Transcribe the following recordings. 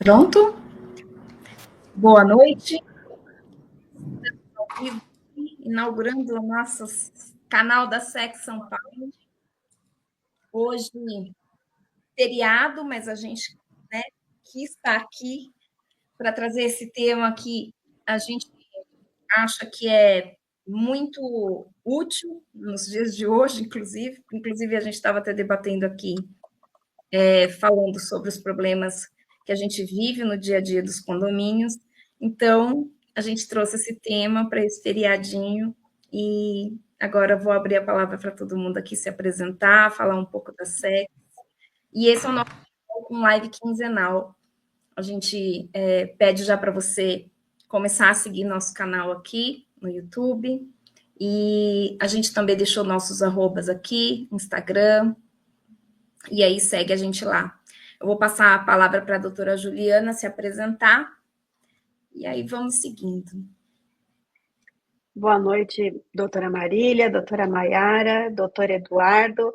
Pronto? Boa noite. Estamos ao vivo aqui, inaugurando o nosso canal da SEC São Paulo. Hoje, feriado, mas a gente, né, quis estar aqui para trazer esse tema que a gente acha que é muito útil nos dias de hoje, inclusive. Inclusive, a gente estava até debatendo aqui, falando sobre os problemas que a gente vive no dia a dia dos condomínios. Então, a gente trouxe esse tema para esse feriadinho e agora eu vou abrir a palavra para todo mundo aqui se apresentar, falar um pouco da SEC. E esse é o nosso live quinzenal. A gente pede já para você começar a seguir nosso canal aqui no YouTube. E a gente também deixou nossos arrobas aqui, Instagram, e aí segue a gente lá. Eu vou passar a palavra para a doutora Juliana se apresentar, e aí vamos seguindo. Boa noite, doutora Marília, doutora Maiara, doutor Eduardo.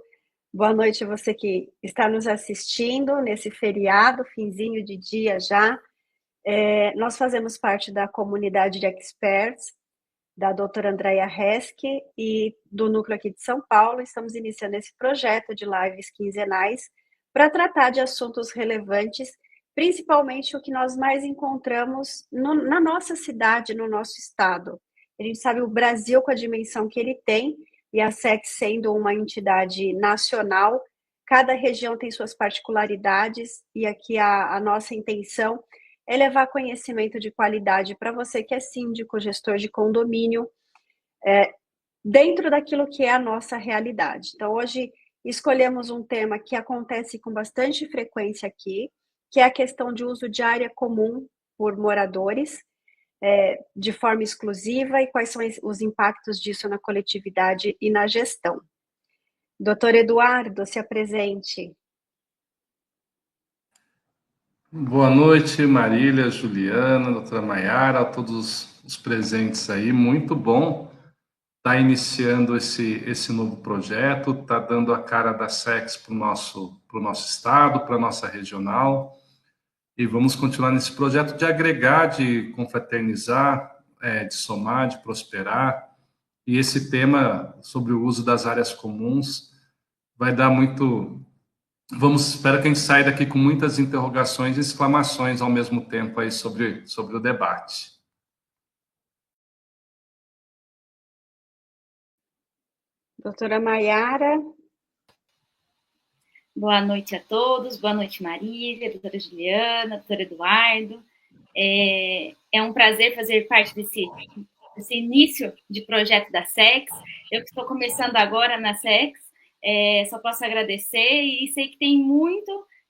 Boa noite você que está nos assistindo nesse feriado, finzinho de dia já. Nós fazemos parte da comunidade de experts da doutora Andrea Resch e do núcleo aqui de São Paulo. Estamos iniciando esse projeto de lives quinzenais para tratar de assuntos relevantes, principalmente o que nós mais encontramos na nossa cidade, no nosso estado. A gente sabe o Brasil com a dimensão que ele tem, e a SEC sendo uma entidade nacional, cada região tem suas particularidades, e aqui a nossa intenção é levar conhecimento de qualidade para você que é síndico, gestor de condomínio, dentro daquilo que é a nossa realidade. Então, hoje escolhemos um tema que acontece com bastante frequência aqui, que é a questão de uso de área comum por moradores, de forma exclusiva, e quais são os impactos disso na coletividade e na gestão. Doutor Eduardo, se apresente. Boa noite, Marília, Juliana, doutora Maiara, a todos os presentes aí. Muito bom estar iniciando esse novo projeto, tá dando a cara da SEX para o nosso estado, para a nossa regional. E vamos continuar nesse projeto de agregar, de confraternizar, de somar, de prosperar. E esse tema sobre o uso das áreas comuns vai dar muito. Espero que a gente saia daqui com muitas interrogações e exclamações ao mesmo tempo aí sobre o debate. Doutora Maiara. Boa noite a todos, boa noite Marília, doutora Juliana, doutor Eduardo. É um prazer fazer parte desse início de projeto da SEX. Eu que estou começando agora na SEX, só posso agradecer e sei que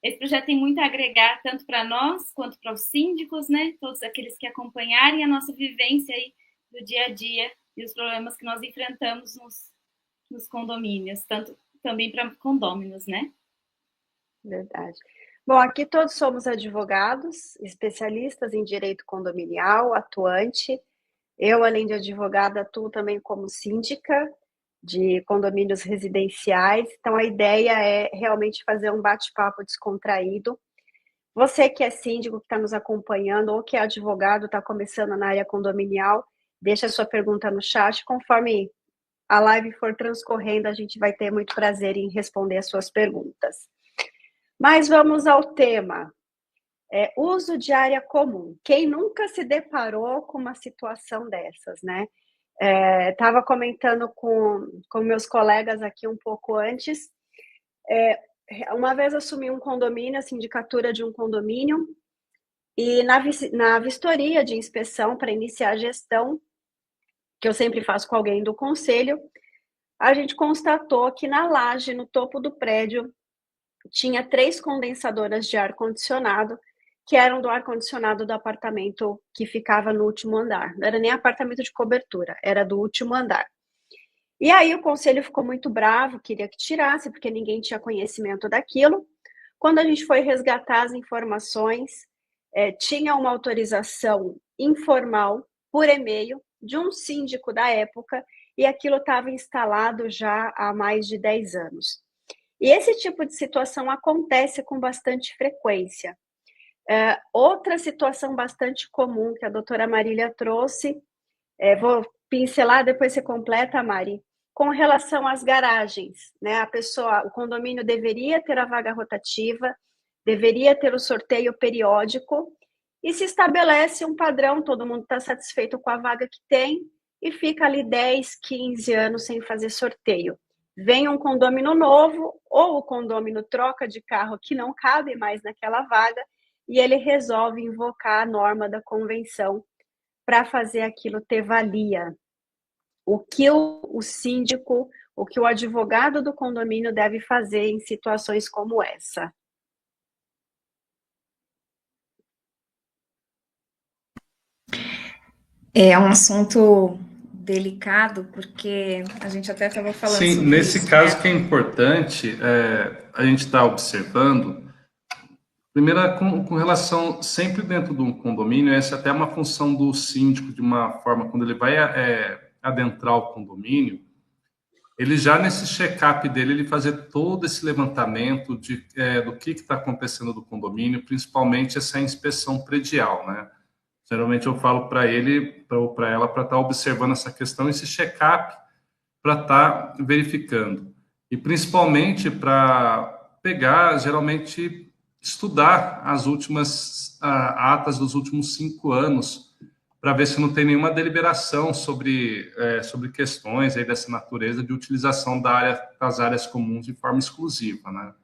esse projeto tem muito a agregar, tanto para nós quanto para os síndicos, né? Todos aqueles que acompanharem a nossa vivência aí do dia a dia e os problemas que nós enfrentamos nos condomínios, tanto também para condôminos, né? Verdade. Bom, aqui todos somos advogados, especialistas em direito condominial, atuante. Eu, além de advogada, atuo também como síndica de condomínios residenciais. Então, a ideia é realmente fazer um bate-papo descontraído. Você que é síndico, que está nos acompanhando, ou que é advogado, está começando na área condominial, deixa a sua pergunta no chat. Conforme a live for transcorrendo, a gente vai ter muito prazer em responder as suas perguntas. Mas vamos ao tema. Uso de área comum. Quem nunca se deparou com uma situação dessas, né? Estava comentando com meus colegas aqui um pouco antes. Uma vez assumi um condomínio, a sindicatura de um condomínio, e na vistoria de inspeção para iniciar a gestão, que eu sempre faço com alguém do conselho, a gente constatou que na laje, no topo do prédio, tinha 3 condensadoras de ar-condicionado, que eram do ar-condicionado do apartamento que ficava no último andar. Não era nem apartamento de cobertura, era do último andar. E aí o conselho ficou muito bravo, queria que tirasse, porque ninguém tinha conhecimento daquilo. Quando a gente foi resgatar as informações, tinha uma autorização informal, por e-mail, de um síndico da época, e aquilo estava instalado já há mais de 10 anos. E esse tipo de situação acontece com bastante frequência. Outra situação bastante comum que a doutora Marília trouxe, vou pincelar, depois você completa, Mari, com relação às garagens, né? O condomínio deveria ter a vaga rotativa, deveria ter o sorteio periódico, e se estabelece um padrão, todo mundo está satisfeito com a vaga que tem, e fica ali 10, 15 anos sem fazer sorteio. Vem um condômino novo, ou o condômino troca de carro que não cabe mais naquela vaga, e ele resolve invocar a norma da convenção para fazer aquilo ter valia. O que o síndico, o que o advogado do condomínio deve fazer em situações como essa? É um assunto delicado, porque a gente até estava falando Sim, sobre nesse isso, caso né? que é importante, a gente está observando, primeiro, com relação, sempre dentro de um condomínio, essa até é uma função do síndico, de uma forma, quando ele vai adentrar o condomínio, ele já nesse check-up dele, ele fazer todo esse levantamento do que está acontecendo do condomínio, principalmente essa inspeção predial, né? Geralmente eu falo para ele, ou para ela, para estar observando essa questão, esse check-up, para estar verificando. E principalmente para pegar, geralmente, estudar as últimas atas dos últimos 5 anos, para ver se não tem nenhuma deliberação sobre questões aí dessa natureza de utilização das áreas comuns de forma exclusiva, né?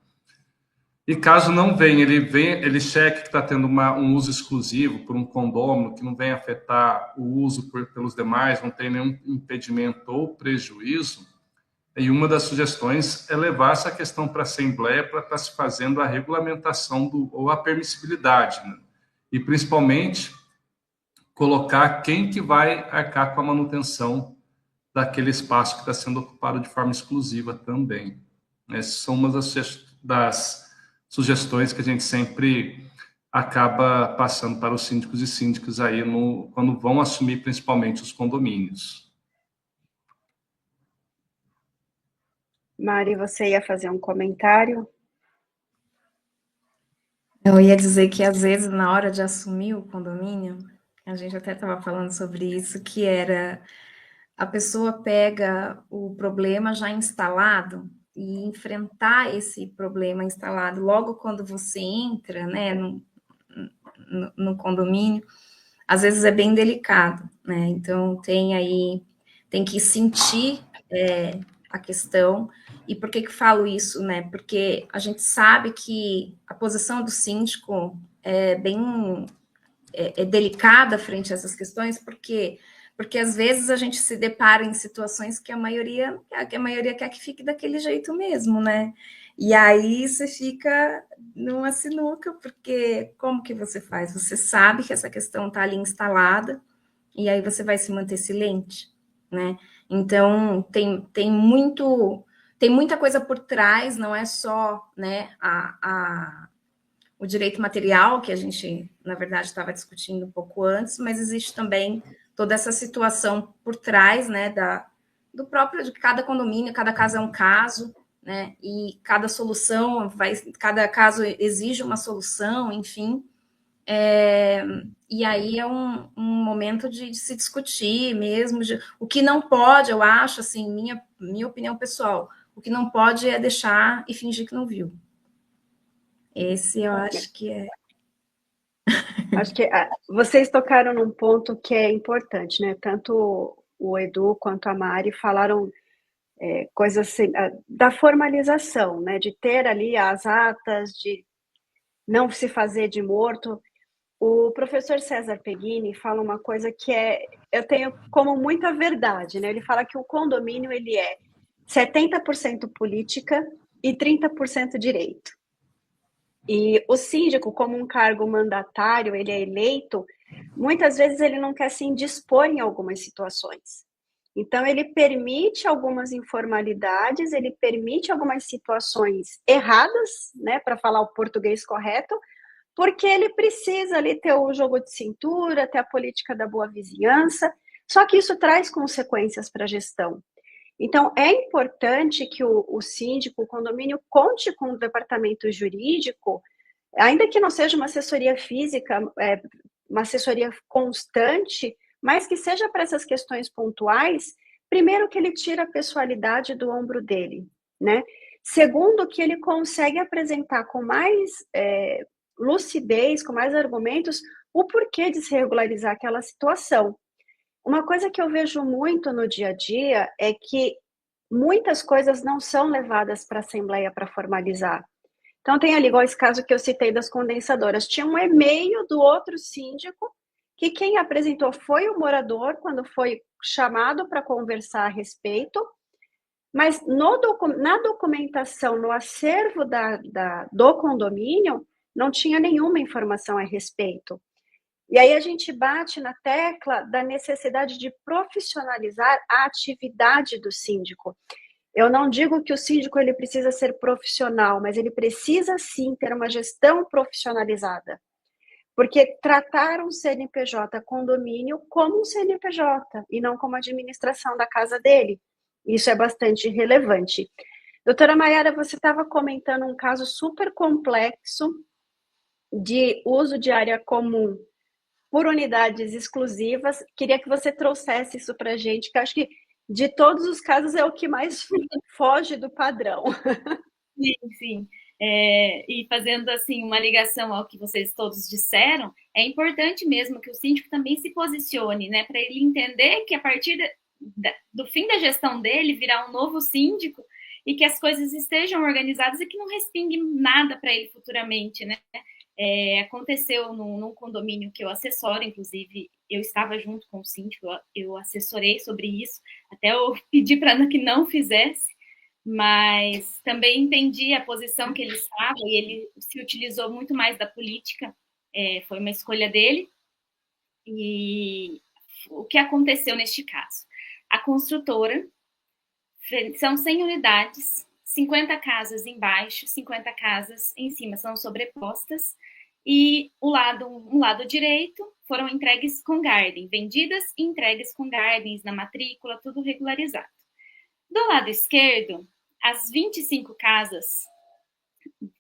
E caso não venha, ele cheque que está tendo um uso exclusivo por um condômino que não venha afetar o uso pelos demais, não tem nenhum impedimento ou prejuízo. E uma das sugestões é levar essa questão para a Assembleia para estar se fazendo a regulamentação ou a permissibilidade, né? E principalmente colocar quem que vai arcar com a manutenção daquele espaço que está sendo ocupado de forma exclusiva também. Essas são uma das sugestões que a gente sempre acaba passando para os síndicos e síndicas aí quando vão assumir principalmente os condomínios. Mari, você ia fazer um comentário? Eu ia dizer que, às vezes, na hora de assumir o condomínio, a gente até estava falando sobre isso, que era a pessoa pega o problema já instalado e enfrentar esse problema instalado logo quando você entra, né, no condomínio, às vezes é bem delicado, né? Então tem que sentir a questão. E por que falo isso, né? Porque a gente sabe que a posição do síndico é bem delicada frente a essas questões, porque às vezes a gente se depara em situações que a maioria quer que fique daquele jeito mesmo, né? E aí você fica numa sinuca, porque como que você faz? Você sabe que essa questão está ali instalada, e aí você vai se manter silente, né? Então tem muita coisa por trás, não é só, né, o direito material, que a gente, na verdade, estava discutindo um pouco antes, mas existe também toda essa situação por trás, né, do próprio, de cada condomínio, cada caso é um caso, né, e cada cada caso exige uma solução, enfim, e aí é um momento de se discutir mesmo, o que não pode, eu acho, assim, minha opinião pessoal, o que não pode é deixar e fingir que não viu. Esse eu acho que é. Acho que vocês tocaram num ponto que é importante, né? Tanto o Edu quanto a Mari falaram coisas assim, da formalização, né? De ter ali as atas, de não se fazer de morto. O professor César Peghini fala uma coisa que eu tenho como muita verdade, né? Ele fala que o condomínio ele é 70% política e 30% direito. E o síndico, como um cargo mandatário, ele é eleito, muitas vezes ele não quer se indispor em algumas situações. Então, ele permite algumas informalidades, ele permite algumas situações erradas, né, para falar o português correto, porque ele precisa ali ter o jogo de cintura, ter a política da boa vizinhança, só que isso traz consequências para a gestão. Então, é importante que o síndico, o condomínio, conte com o departamento jurídico ainda que não seja uma assessoria física, uma assessoria constante, mas que seja para essas questões pontuais, primeiro que ele tira a pessoalidade do ombro dele, né? Segundo, que ele consegue apresentar com mais lucidez, com mais argumentos, o porquê de se regularizar aquela situação. Uma coisa que eu vejo muito no dia a dia é que muitas coisas não são levadas para a Assembleia para formalizar. Então, tem ali, igual esse caso que eu citei das condensadoras, tinha um e-mail do outro síndico, que quem apresentou foi o morador, quando foi chamado para conversar a respeito, mas na documentação, no acervo do condomínio, não tinha nenhuma informação a respeito. E aí a gente bate na tecla da necessidade de profissionalizar a atividade do síndico. Eu não digo que o síndico ele precisa ser profissional, mas ele precisa sim ter uma gestão profissionalizada. Porque tratar um CNPJ condomínio como um CNPJ e não como administração da casa dele. Isso é bastante relevante. Doutora Maiara, você estava comentando um caso super complexo de uso de área comum por unidades exclusivas. Queria que você trouxesse isso para a gente, que acho que de todos os casos é o que mais foge do padrão. Sim, sim. E fazendo assim uma ligação ao que vocês todos disseram, é importante mesmo que o síndico também se posicione, né, para ele entender que a partir do fim da gestão dele virá um novo síndico e que as coisas estejam organizadas e que não respingue nada para ele futuramente, né? Aconteceu num condomínio que eu assessoro, inclusive eu estava junto com o síndico, eu assessorei sobre isso, até eu pedi para que não fizesse, mas também entendi a posição que ele estava e ele se utilizou muito mais da política, foi uma escolha dele. E o que aconteceu neste caso? A construtora, são 100 unidades, 50 casas embaixo, 50 casas em cima, são sobrepostas, e um lado direito foram entregues com garden, vendidas e entregues com gardens na matrícula, tudo regularizado. Do lado esquerdo, as 25 casas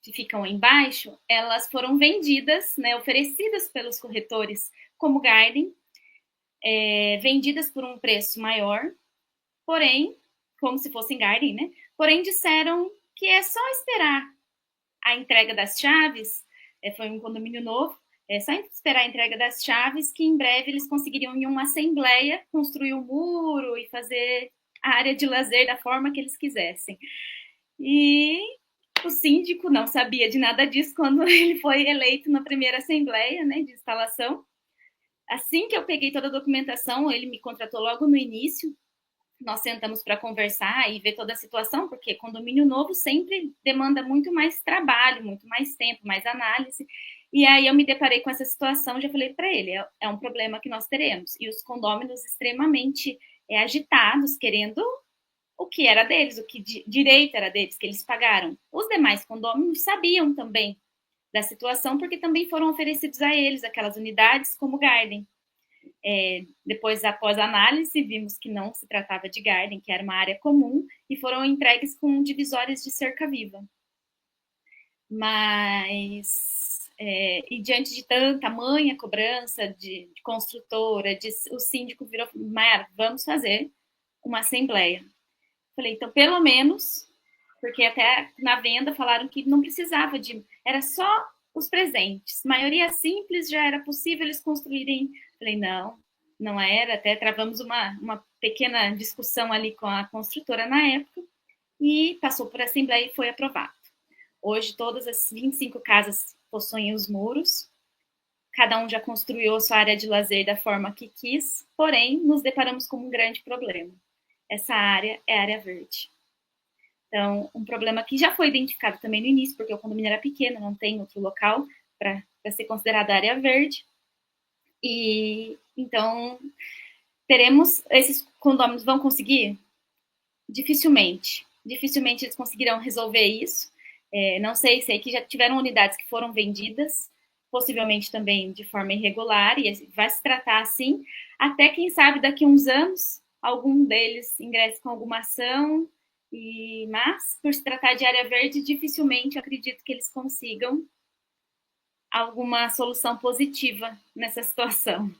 que ficam embaixo, elas foram vendidas, né, oferecidas pelos corretores como garden, vendidas por um preço maior, porém, como se fossem garden, né? Porém, disseram que é só esperar a entrega das chaves, foi um condomínio novo, é só esperar a entrega das chaves que em breve eles conseguiriam em uma assembleia construir um muro e fazer a área de lazer da forma que eles quisessem. E o síndico não sabia de nada disso quando ele foi eleito na primeira assembleia, né, de instalação. Assim que eu peguei toda a documentação, ele me contratou logo no início, nós sentamos para conversar e ver toda a situação, porque condomínio novo sempre demanda muito mais trabalho, muito mais tempo, mais análise. E aí eu me deparei com essa situação, já falei para ele, é um problema que nós teremos. E os condôminos extremamente agitados, querendo o que era deles, o que direito era deles, que eles pagaram. Os demais condôminos sabiam também da situação, porque também foram oferecidos a eles aquelas unidades como garden. Depois, após a análise, vimos que não se tratava de garden, que era uma área comum, e foram entregues com divisórias de cerca viva. Mas, e diante de tamanha cobrança de construtora, o síndico virou, Maiara, vamos fazer uma assembleia. Falei, então, pelo menos, porque até na venda falaram que não precisava era só os presentes. Maioria simples, já era possível eles construírem. Falei, não era. Até travamos uma pequena discussão ali com a construtora na época e passou por assembleia e foi aprovado. Hoje, todas as 25 casas possuem os muros. Cada um já construiu a sua área de lazer da forma que quis, porém, nos deparamos com um grande problema. Essa área é a área verde. Então, um problema que já foi identificado também no início, porque o condomínio era pequeno, não tem outro local para ser considerada área verde. E, então, esses condôminos vão conseguir? Dificilmente. Dificilmente eles conseguirão resolver isso. Não sei que já tiveram unidades que foram vendidas, possivelmente também de forma irregular, e vai se tratar assim, até quem sabe daqui a uns anos, algum deles ingresse com alguma ação, mas por se tratar de área verde, dificilmente eu acredito que eles consigam alguma solução positiva nessa situação.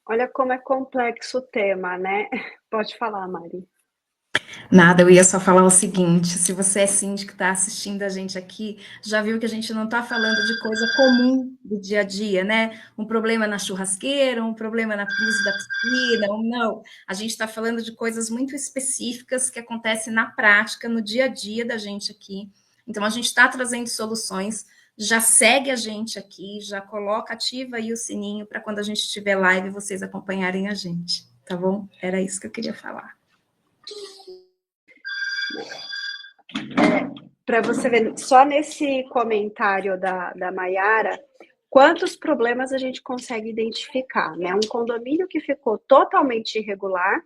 Olha como é complexo o tema, né? Pode falar, Mari. Nada, eu ia só falar o seguinte: se você é síndico, está assistindo a gente aqui, já viu que a gente não está falando de coisa comum do dia a dia, né? Um problema na churrasqueira, um problema na piso da piscina, não. A gente está falando de coisas muito específicas que acontecem na prática, no dia a dia da gente aqui. Então, a gente está trazendo soluções. Já segue a gente aqui, já coloca, ativa aí o sininho para quando a gente estiver live vocês acompanharem a gente, tá bom? Era isso que eu queria falar. Para você ver, só nesse comentário da Maiara, quantos problemas a gente consegue identificar, né? Um condomínio que ficou totalmente irregular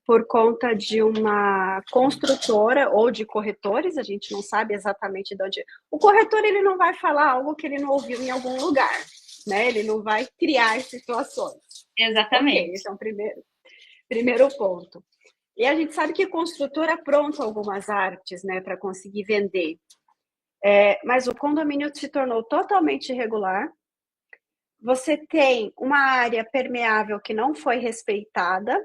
por conta de uma construtora ou de corretores, a gente não sabe exatamente de onde. O corretor, ele não vai falar algo que ele não ouviu em algum lugar, né? Ele não vai criar situações. Exatamente. Okay, esse é um primeiro ponto. E a gente sabe que construtora apronta algumas artes, né, para conseguir vender. Mas o condomínio se tornou totalmente irregular. Você tem uma área permeável que não foi respeitada.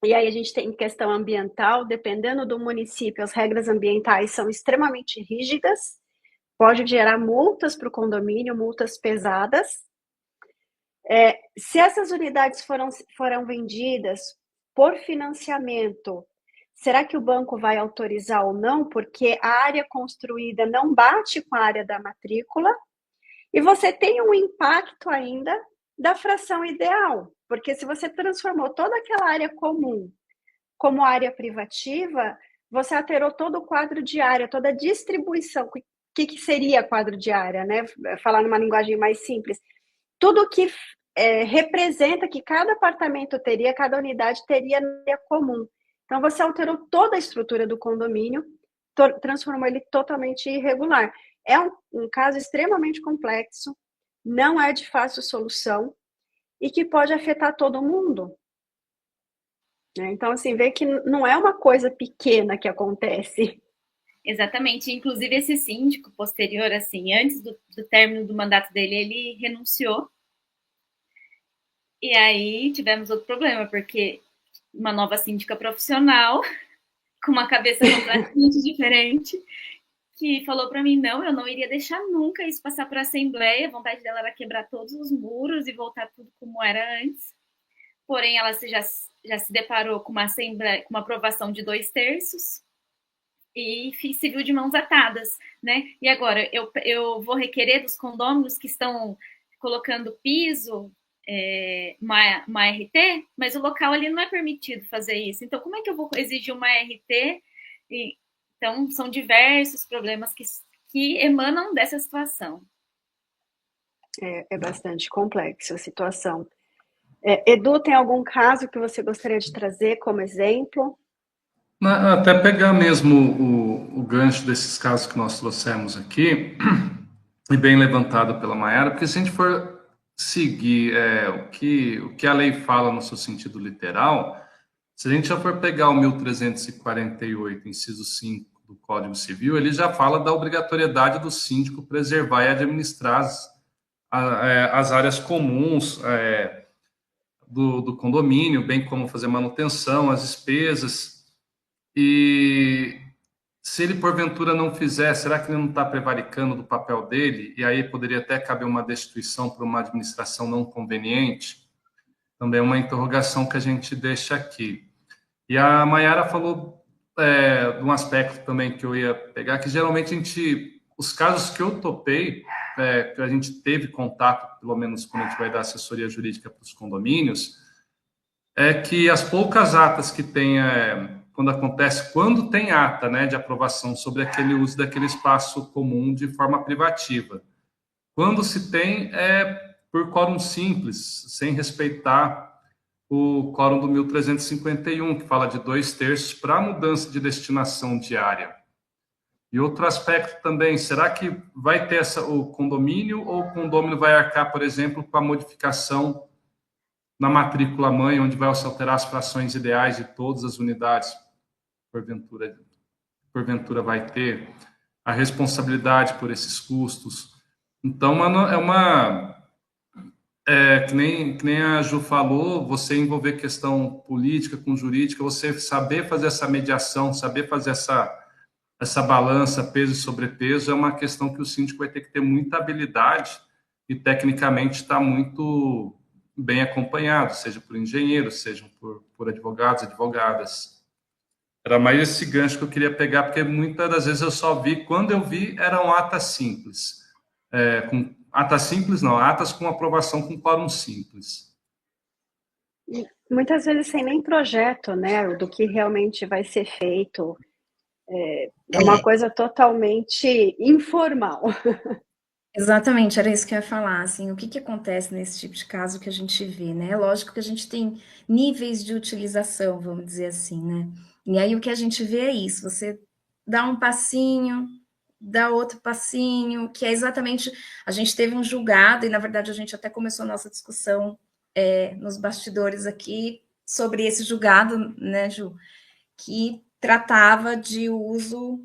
E aí a gente tem questão ambiental, dependendo do município, as regras ambientais são extremamente rígidas. Pode gerar multas para o condomínio, multas pesadas. Se essas unidades foram vendidas por financiamento, será que o banco vai autorizar ou não? Porque a área construída não bate com a área da matrícula e você tem um impacto ainda da fração ideal, porque se você transformou toda aquela área comum como área privativa, você alterou todo o quadro de área, toda a distribuição. O que seria quadro de área, né? Falar numa linguagem mais simples. Tudo que representa que cada apartamento teria, cada unidade teria área comum. Então, você alterou toda a estrutura do condomínio, transformou ele totalmente irregular. É um caso extremamente complexo, não é de fácil solução e que pode afetar todo mundo. Então, assim, vê que não é uma coisa pequena que acontece. Exatamente. Inclusive, esse síndico posterior, assim, antes do término do mandato dele, ele renunciou. E aí tivemos outro problema, porque uma nova síndica profissional, com uma cabeça completamente diferente, que falou para mim, não, eu não iria deixar nunca isso passar para a Assembleia, a vontade dela era quebrar todos os muros e voltar tudo como era antes. Porém, ela já se deparou com uma Assembleia, com uma aprovação de 2/3 e se viu de mãos atadas, né? E agora, eu vou requerer dos condôminos que estão colocando piso, uma RT, mas o local ali não é permitido fazer isso. Então, como é que eu vou exigir uma RT? Então, são diversos problemas que emanam dessa situação. É bastante complexo a situação. Edu, tem algum caso que você gostaria de trazer como exemplo? Até pegar mesmo o gancho desses casos que nós trouxemos aqui, e bem levantado pela Maiara, porque se a gente for seguir o que a lei fala no seu sentido literal, se a gente já for pegar o 1348, inciso 5 do Código Civil, ele já fala da obrigatoriedade do síndico preservar e administrar as áreas comuns do condomínio, bem como fazer manutenção, as despesas. E se ele porventura não fizer, será que ele não está prevaricando do papel dele? E aí poderia até caber uma destituição por uma administração não conveniente? Também é uma interrogação que a gente deixa aqui. E a Maiara falou de um aspecto também que eu ia pegar, que geralmente os casos que eu topei, que a gente teve contato, pelo menos quando a gente vai dar assessoria jurídica para os condomínios, é que as poucas atas que tem, quando tem ata, né, de aprovação sobre aquele uso daquele espaço comum de forma privativa. Quando se tem, por quórum simples, sem respeitar o quórum do 1351, que fala de 2/3 para mudança de destinação diária. E outro aspecto também, será que vai ter o condomínio ou o condomínio vai arcar, por exemplo, com a modificação na matrícula mãe, onde vai se alterar as frações ideais de todas as unidades, porventura vai ter a responsabilidade por esses custos? Então, mano, que nem a Ju falou, você envolver questão política com jurídica, você saber fazer essa mediação, saber fazer essa balança, peso e sobrepeso, é uma questão que o síndico vai ter que ter muita habilidade e tecnicamente está muito bem acompanhado, seja por engenheiros, seja por advogados, advogadas. Era mais esse gancho que eu queria pegar, porque muitas das vezes eu só vi, quando eu vi, eram atas simples. Atas simples não, atas com aprovação com quórum simples. Muitas vezes sem nem projeto, né, do que realmente vai ser feito. É uma coisa totalmente informal. Exatamente, era isso que eu ia falar, assim, o que que acontece nesse tipo de caso que a gente vê, né? Lógico que a gente tem níveis de utilização, vamos dizer assim, né? E aí o que a gente vê é isso, você dá um passinho, dá outro passinho, que é exatamente, a gente teve um julgado, e na verdade a gente até começou a nossa discussão nos bastidores aqui, sobre esse julgado, né, Ju, que tratava de uso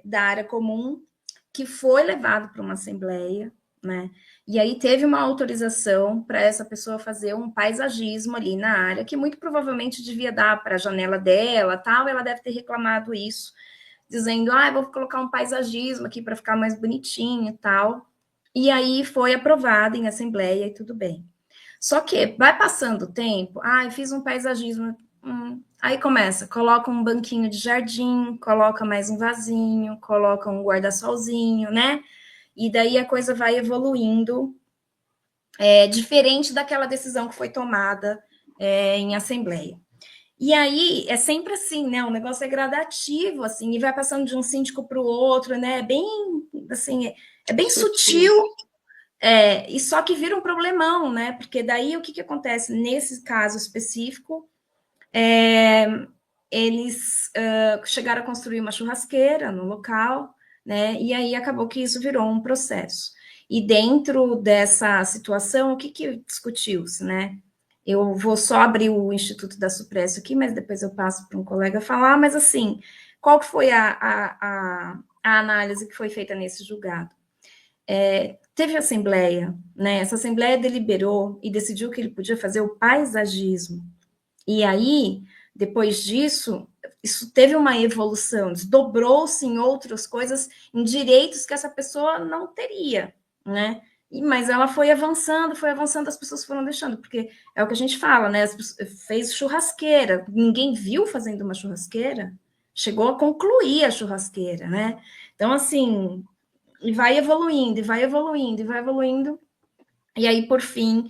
da área comum, que foi levado para uma assembleia, né? E aí teve uma autorização para essa pessoa fazer um paisagismo ali na área, que muito provavelmente devia dar para a janela dela, tal, ela deve ter reclamado isso, dizendo, eu vou colocar um paisagismo aqui para ficar mais bonitinho e tal. E aí foi aprovado em assembleia e tudo bem. Só que vai passando o tempo, fiz um paisagismo, aí começa, coloca um banquinho de jardim, coloca mais um vasinho, coloca um guarda-solzinho, né? E daí a coisa vai evoluindo, diferente daquela decisão que foi tomada em assembleia. E aí é sempre assim, né? O negócio é gradativo, assim, e vai passando de um síndico para o outro, né? Bem, assim, é bem sutil. E só que vira um problemão, né? Porque daí o que acontece nesse caso específico? Eles chegaram a construir uma churrasqueira no local, né? E aí acabou que isso virou um processo. E dentro dessa situação, o que discutiu-se, né? Eu vou só abrir o Instituto da Supresso aqui, mas depois eu passo para um colega falar. Mas assim, qual que foi a análise que foi feita nesse julgado? Teve assembleia, né? Essa assembleia deliberou e decidiu que ele podia fazer o paisagismo. E aí, depois disso, isso teve uma evolução, desdobrou-se em outras coisas, em direitos que essa pessoa não teria, né? Mas ela foi avançando, as pessoas foram deixando, porque é o que a gente fala, né? Fez churrasqueira, ninguém viu fazendo uma churrasqueira, chegou a concluir a churrasqueira, né? Então, assim, e vai evoluindo, e vai evoluindo, e vai evoluindo. E aí, por fim,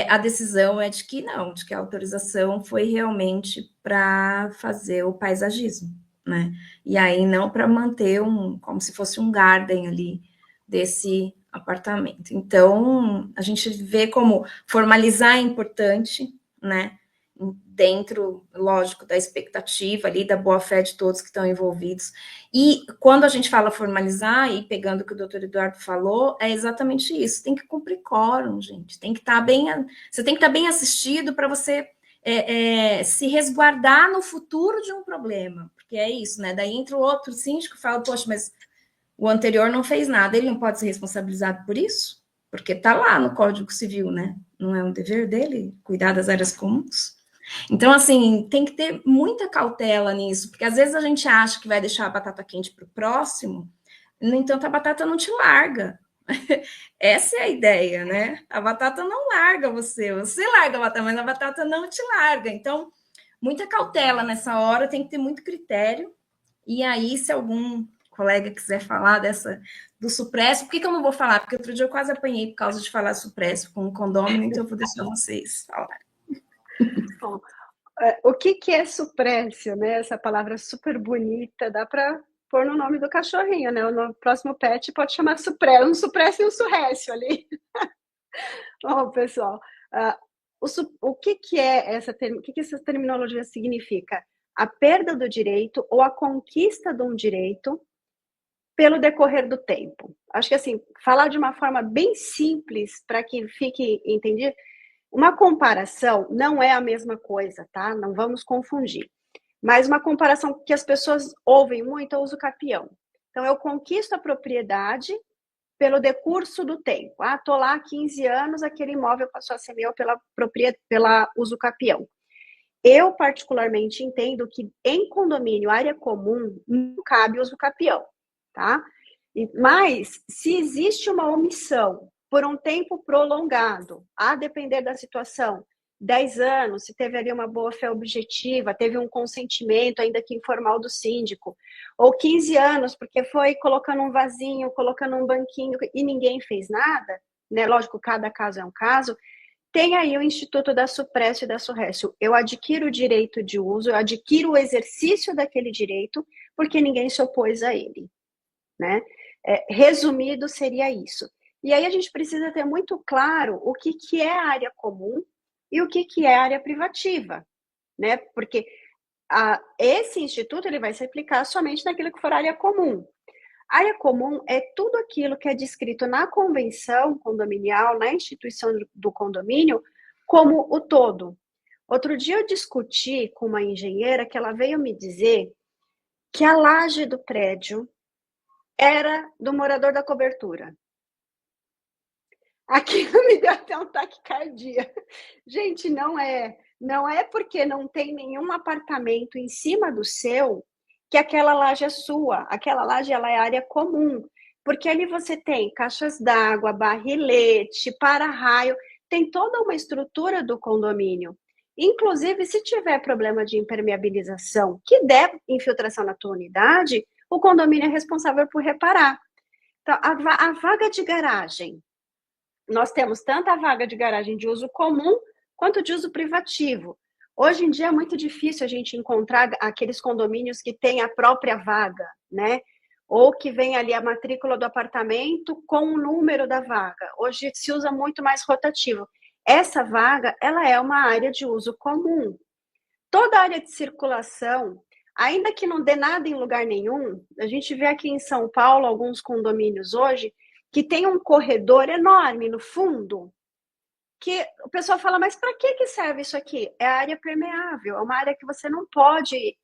a decisão é de que não, de que a autorização foi realmente para fazer o paisagismo, né? E aí não para manter como se fosse um garden ali desse apartamento. Então, a gente vê como formalizar é importante, né? Dentro, lógico, da expectativa ali, da boa-fé de todos que estão envolvidos. E quando a gente fala formalizar, e pegando o que o doutor Eduardo falou, é exatamente isso, tem que cumprir quórum, gente, tem que estar bem, você tem que estar bem assistido para você se resguardar no futuro de um problema, porque é isso, né? Daí entra o outro síndico e fala, poxa, mas o anterior não fez nada, ele não pode ser responsabilizado por isso? Porque está lá no Código Civil, né? Não é um dever dele cuidar das áreas comuns? Então, assim, tem que ter muita cautela nisso, porque às vezes a gente acha que vai deixar a batata quente para o próximo, no entanto, a batata não te larga. Essa é a ideia, né? A batata não larga você larga a batata, mas a batata não te larga. Então, muita cautela nessa hora, tem que ter muito critério. E aí, se algum colega quiser falar do Supresso, por que eu não vou falar? Porque outro dia eu quase apanhei por causa de falar Supresso com o condômino, então eu vou deixar vocês falarem. Bom, o que é suprécio, né? Essa palavra super bonita, dá para pôr no nome do cachorrinho, né? O próximo pet pode chamar supresso, um supresso e um surrécio ali. Bom, pessoal, o que é o que essa terminologia significa? A perda do direito ou a conquista de um direito pelo decorrer do tempo. Acho que, assim, falar de uma forma bem simples para que fique entendido, uma comparação não é a mesma coisa, tá? Não vamos confundir. Mas uma comparação que as pessoas ouvem muito, eu uso capião. Então, eu conquisto a propriedade pelo decurso do tempo. Estou lá há 15 anos, aquele imóvel passou a ser meu pela uso capião. Eu, particularmente, entendo que em condomínio, área comum, não cabe uso capião, tá? Mas, se existe uma omissão por um tempo prolongado, a depender da situação, 10 anos, se teve ali uma boa-fé objetiva, teve um consentimento, ainda que informal, do síndico, ou 15 anos, porque foi colocando um vasinho, colocando um banquinho, e ninguém fez nada, né? Lógico, cada caso é um caso. Tem aí o Instituto da Supresso e da Surrécio. Eu adquiro o direito de uso, eu adquiro o exercício daquele direito, porque ninguém se opôs a ele, né? Resumido, seria isso. E aí a gente precisa ter muito claro o que é área comum e o que é área privativa, né? Porque esse instituto ele vai se aplicar somente naquilo que for área comum. Área comum é tudo aquilo que é descrito na convenção condominial, na instituição do condomínio, como o todo. Outro dia eu discuti com uma engenheira que ela veio me dizer que a laje do prédio era do morador da cobertura. Aquilo me deu até um taquicardia. Gente, não é. Não é porque não tem nenhum apartamento em cima do seu que aquela laje é sua. Aquela laje ela é área comum. Porque ali você tem caixas d'água, barrilete, para-raio, tem toda uma estrutura do condomínio. Inclusive, se tiver problema de impermeabilização que der infiltração na tua unidade, o condomínio é responsável por reparar. Então, a vaga de garagem, nós temos tanto a vaga de garagem de uso comum quanto de uso privativo. Hoje em dia é muito difícil a gente encontrar aqueles condomínios que têm a própria vaga, né? Ou que vem ali a matrícula do apartamento com o número da vaga. Hoje se usa muito mais rotativo. Essa vaga, ela é uma área de uso comum. Toda área de circulação, ainda que não dê nada em lugar nenhum, a gente vê aqui em São Paulo alguns condomínios hoje que tem um corredor enorme no fundo, que o pessoal fala, mas para que serve isso aqui? É área permeável, é uma área que você não pode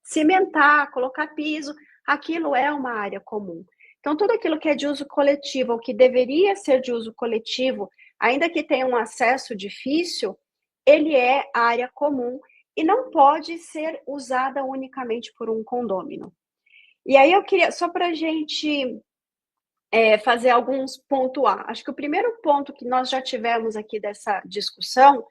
cimentar, colocar piso, aquilo é uma área comum. Então, tudo aquilo que é de uso coletivo, ou que deveria ser de uso coletivo, ainda que tenha um acesso difícil, ele é área comum e não pode ser usada unicamente por um condômino. E aí eu queria, só para a gente fazer alguns pontuar. Acho que o primeiro ponto que nós já tivemos aqui dessa discussão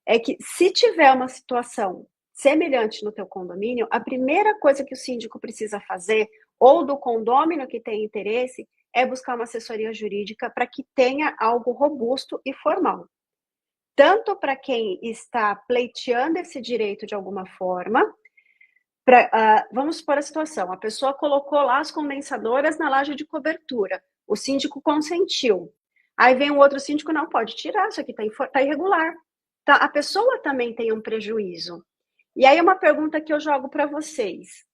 é que se tiver uma situação semelhante no teu condomínio, a primeira coisa que o síndico precisa fazer, ou do condômino que tem interesse, é buscar uma assessoria jurídica para que tenha algo robusto e formal. Tanto para quem está pleiteando esse direito de alguma forma, vamos supor a situação, a pessoa colocou lá as condensadoras na laje de cobertura, o síndico consentiu. Aí vem um outro síndico, não pode tirar, isso aqui está irregular. Tá? A pessoa também tem um prejuízo. E aí uma pergunta que eu jogo para vocês.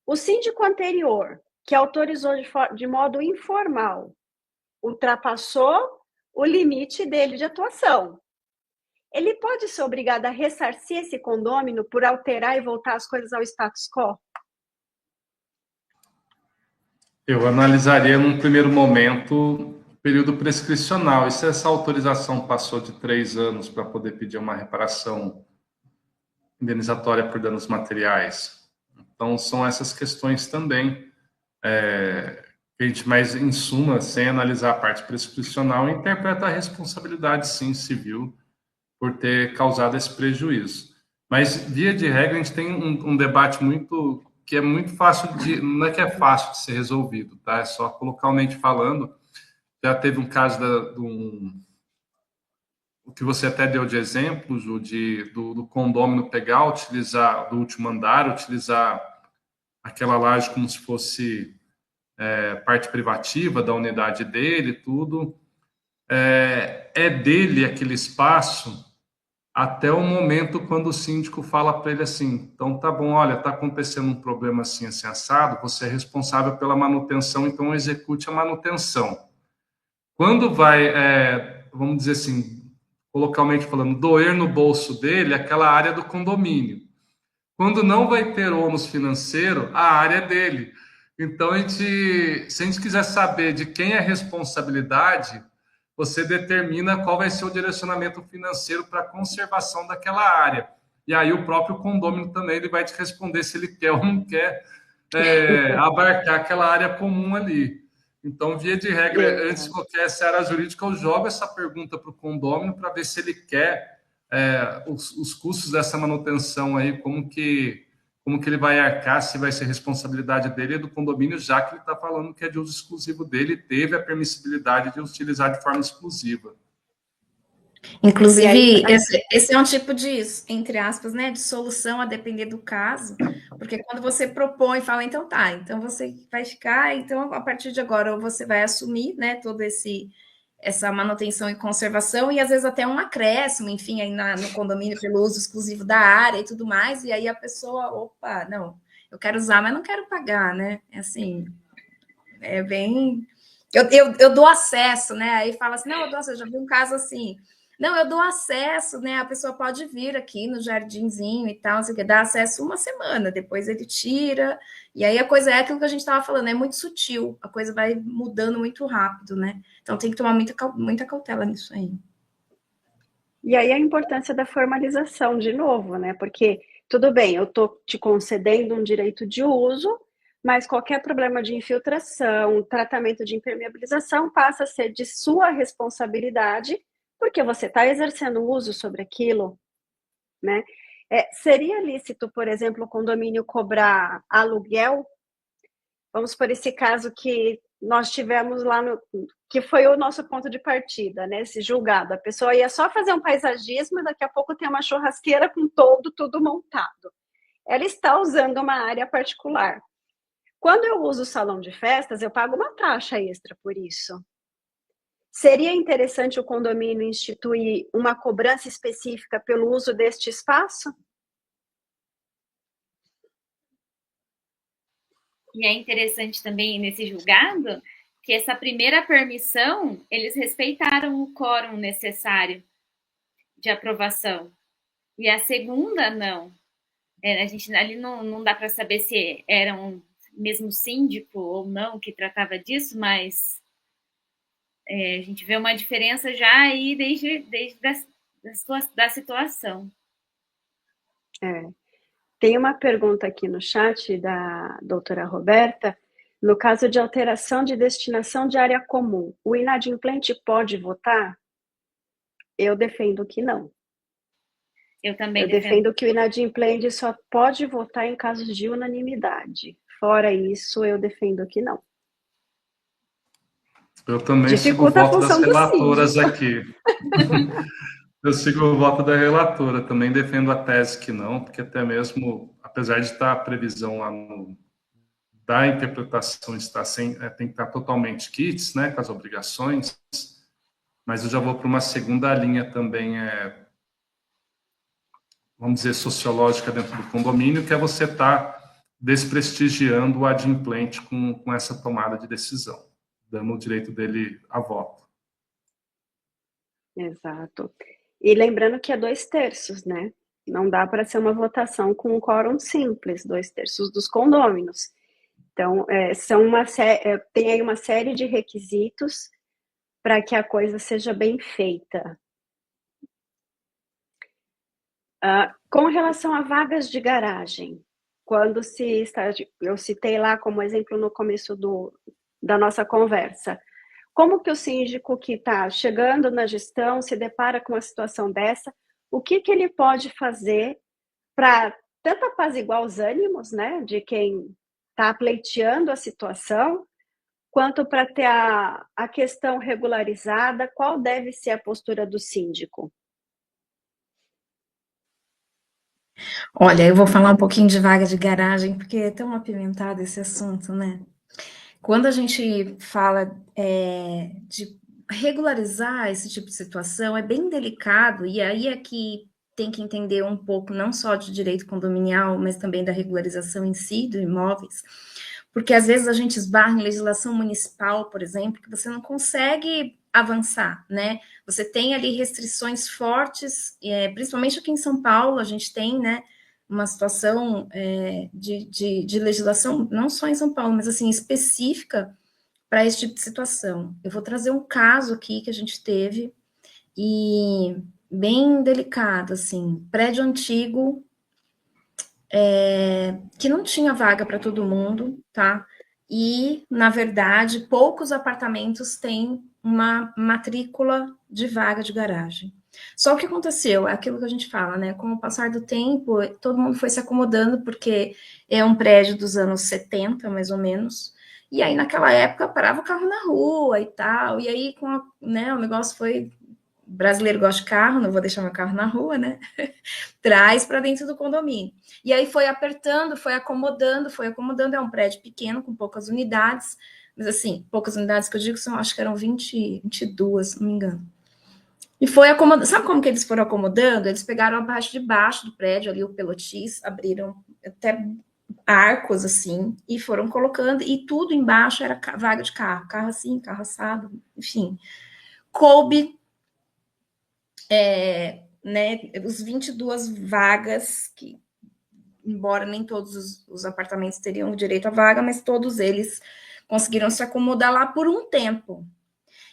O síndico anterior, que autorizou de modo informal, ultrapassou o limite dele de atuação. Ele pode ser obrigado a ressarcir esse condômino por alterar e voltar as coisas ao status quo? Eu analisaria, num primeiro momento, o período prescricional. E se essa autorização passou de 3 anos para poder pedir uma reparação indenizatória por danos materiais? Então, são essas questões também que a gente, mais em suma, sem analisar a parte prescricional, interpreta a responsabilidade, sim, civil, por ter causado esse prejuízo. Mas, via de regra, a gente tem um debate que é muito fácil não é que é fácil de ser resolvido, tá? É só coloquialmente falando. Já teve um caso o que você até deu de exemplo, Ju, do condômino pegar, utilizar, do último andar, utilizar aquela laje como se fosse parte privativa da unidade dele, tudo. É dele aquele espaço até o momento quando o síndico fala para ele assim, então tá bom, olha, tá acontecendo um problema assim, assim, assado, você é responsável pela manutenção, então execute a manutenção. Quando vai, vamos dizer assim, localmente falando, doer no bolso dele, aquela área do condomínio. Quando não vai ter ônus financeiro, a área é dele. Então, se a gente quiser saber de quem é a responsabilidade, você determina qual vai ser o direcionamento financeiro para a conservação daquela área. E aí o próprio condômino também ele vai te responder se ele quer ou não quer abarcar aquela área comum ali. Então, via de regra, antes de qualquer seara jurídica, eu jogo essa pergunta para o condômino para ver se ele quer os custos dessa manutenção aí, como que ele vai arcar, se vai ser responsabilidade dele e do condomínio, já que ele está falando que é de uso exclusivo dele, teve a permissibilidade de utilizar de forma exclusiva. Inclusive, esse é um tipo de, entre aspas, né, de solução a depender do caso, porque quando você propõe, fala, então tá, então você vai ficar, então a partir de agora você vai assumir, né, todo essa manutenção e conservação, e às vezes até um acréscimo, enfim, aí no condomínio pelo uso exclusivo da área e tudo mais, e aí a pessoa, opa, não, eu quero usar, mas não quero pagar, né? É assim, é bem... Eu dou acesso, né? Aí fala assim, não, eu dou acesso, já vi um caso assim, não, eu dou acesso, né? A pessoa pode vir aqui no jardinzinho e tal, você quer dar acesso uma semana, depois ele tira, e aí a coisa é aquilo que a gente estava falando, é muito sutil, a coisa vai mudando muito rápido, né? Então tem que tomar muita cautela nisso aí. E aí a importância da formalização, de novo, né? Porque, tudo bem, eu estou te concedendo um direito de uso, mas qualquer problema de infiltração, tratamento de impermeabilização passa a ser de sua responsabilidade, porque você está exercendo uso sobre aquilo, né? Seria lícito, por exemplo, o condomínio cobrar aluguel? Vamos por esse caso que nós tivemos lá que foi o nosso ponto de partida, né? Esse julgado. A pessoa ia só fazer um paisagismo e daqui a pouco tem uma churrasqueira com tudo montado. Ela está usando uma área particular. Quando eu uso o salão de festas, eu pago uma taxa extra por isso. Seria interessante o condomínio instituir uma cobrança específica pelo uso deste espaço? E é interessante também nesse julgado que essa primeira permissão, eles respeitaram o quórum necessário de aprovação. E a segunda, não. A gente ali não dá para saber se era um mesmo síndico ou não que tratava disso, mas a gente vê uma diferença já aí desde da situação. Tem uma pergunta aqui no chat da doutora Roberta. No caso de alteração de destinação de área comum, o inadimplente pode votar? Eu defendo que não. Eu também defendo que o inadimplente só pode votar em casos de unanimidade. Fora isso, eu defendo que não. Eu também sigo o voto das relatoras aqui. Eu sigo o voto da relatora, também defendo a tese que não, porque até mesmo, apesar de estar a previsão lá da interpretação estar tem que estar totalmente kits, né, com as obrigações, mas eu já vou para uma segunda linha também, vamos dizer, sociológica dentro do condomínio, que é você estar desprestigiando o adimplente com essa tomada de decisão, dando o direito dele a voto. Exato. E lembrando que é 2/3, né? Não dá para ser uma votação com um quórum simples, 2/3 dos condôminos. Então, tem aí uma série de requisitos para que a coisa seja bem feita. Com relação a vagas de garagem, eu citei lá como exemplo no começo da nossa conversa, como que o síndico que está chegando na gestão se depara com uma situação dessa, o que ele pode fazer para tanto apaziguar os ânimos, né, de quem está pleiteando a situação, quanto para ter a questão regularizada, qual deve ser a postura do síndico? Olha, eu vou falar um pouquinho de vaga de garagem, porque é tão apimentado esse assunto, né? Quando a gente fala de regularizar esse tipo de situação, é bem delicado, e aí é que tem que entender um pouco, não só de direito condominial, mas também da regularização em si, dos imóveis, porque às vezes a gente esbarra em legislação municipal, por exemplo, que você não consegue avançar, né? Você tem ali restrições fortes, principalmente aqui em São Paulo, a gente tem, né, uma situação de legislação, não só em São Paulo, mas assim, específica para esse tipo de situação. Eu vou trazer um caso aqui que a gente teve, e bem delicado, assim, prédio antigo, que não tinha vaga para todo mundo, tá? E, na verdade, poucos apartamentos têm uma matrícula de vaga de garagem. Só o que aconteceu, é aquilo que a gente fala, né? Com o passar do tempo, todo mundo foi se acomodando, porque é um prédio dos anos 70, mais ou menos. E aí, naquela época, parava o carro na rua e tal. E aí, o negócio foi. Brasileiro gosta de carro, não vou deixar meu carro na rua, né? Traz para dentro do condomínio. E aí foi apertando, foi acomodando. É um prédio pequeno, com poucas unidades, mas assim, poucas unidades que eu digo são, acho que eram 22, se não me engano. E foi acomodando. Sabe como que eles foram acomodando? Eles pegaram a parte de baixo do prédio, ali o pelotis, abriram até arcos assim, e foram colocando, e tudo embaixo era vaga de carro, carro assim, carro assado, enfim. Coube né, os 22 vagas, que, embora nem todos os apartamentos teriam direito à vaga, mas todos eles conseguiram se acomodar lá por um tempo.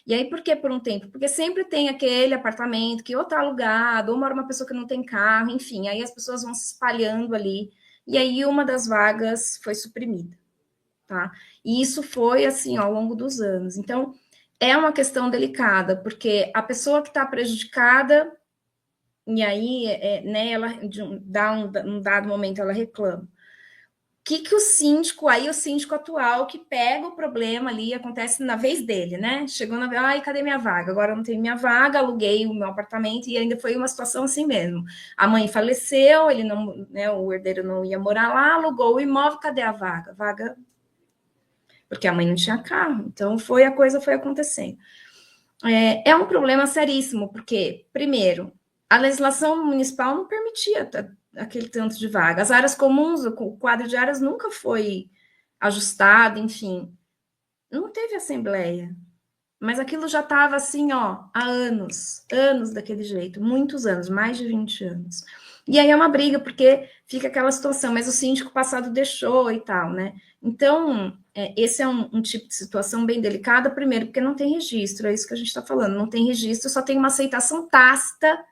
E aí, por que por um tempo? Porque sempre tem aquele apartamento que ou está alugado, ou mora uma pessoa que não tem carro, enfim, aí as pessoas vão se espalhando ali, e aí uma das vagas foi suprimida, tá? E isso foi, assim, ao longo dos anos. Então, é uma questão delicada, porque a pessoa que está prejudicada, e aí, né, ela, um dado momento, ela reclama. Que o síndico, aí o síndico atual, que pega o problema ali, acontece na vez dele, né? Chegou na vez, ai, cadê minha vaga? Agora eu não tenho minha vaga, aluguei o meu apartamento, e ainda foi uma situação assim mesmo. A mãe faleceu, ele não, né, o herdeiro não ia morar lá, alugou o imóvel, cadê a vaga? Vaga, porque a mãe não tinha carro, então a coisa foi acontecendo. É um problema seríssimo, porque, primeiro, a legislação municipal não permitia aquele tanto de vaga. As áreas comuns, o quadro de áreas nunca foi ajustado, enfim. Não teve assembleia. Mas aquilo já estava assim, ó, há anos daquele jeito, muitos anos, mais de 20 anos. E aí é uma briga, porque fica aquela situação, mas o síndico passado deixou e tal, né? Então, esse é um tipo de situação bem delicada, primeiro, porque não tem registro, é isso que a gente está falando, não tem registro, só tem uma aceitação tácita,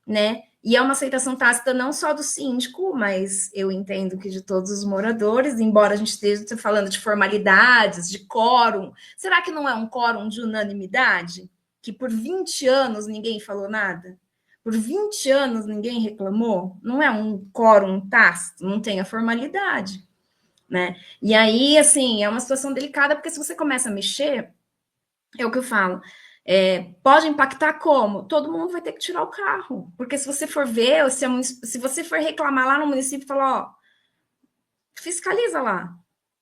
né? E é uma aceitação tácita não só do síndico, mas eu entendo que de todos os moradores, embora a gente esteja falando de formalidades, de quórum. Será que não é um quórum de unanimidade? Que por 20 anos ninguém falou nada? Por 20 anos ninguém reclamou? Não é um quórum tácito, não tem a formalidade, né? E aí, assim, é uma situação delicada, porque se você começa a mexer, é o que eu falo, pode impactar como? Todo mundo vai ter que tirar o carro, porque se você for ver, se você for reclamar lá no município, falar, ó, fiscaliza lá,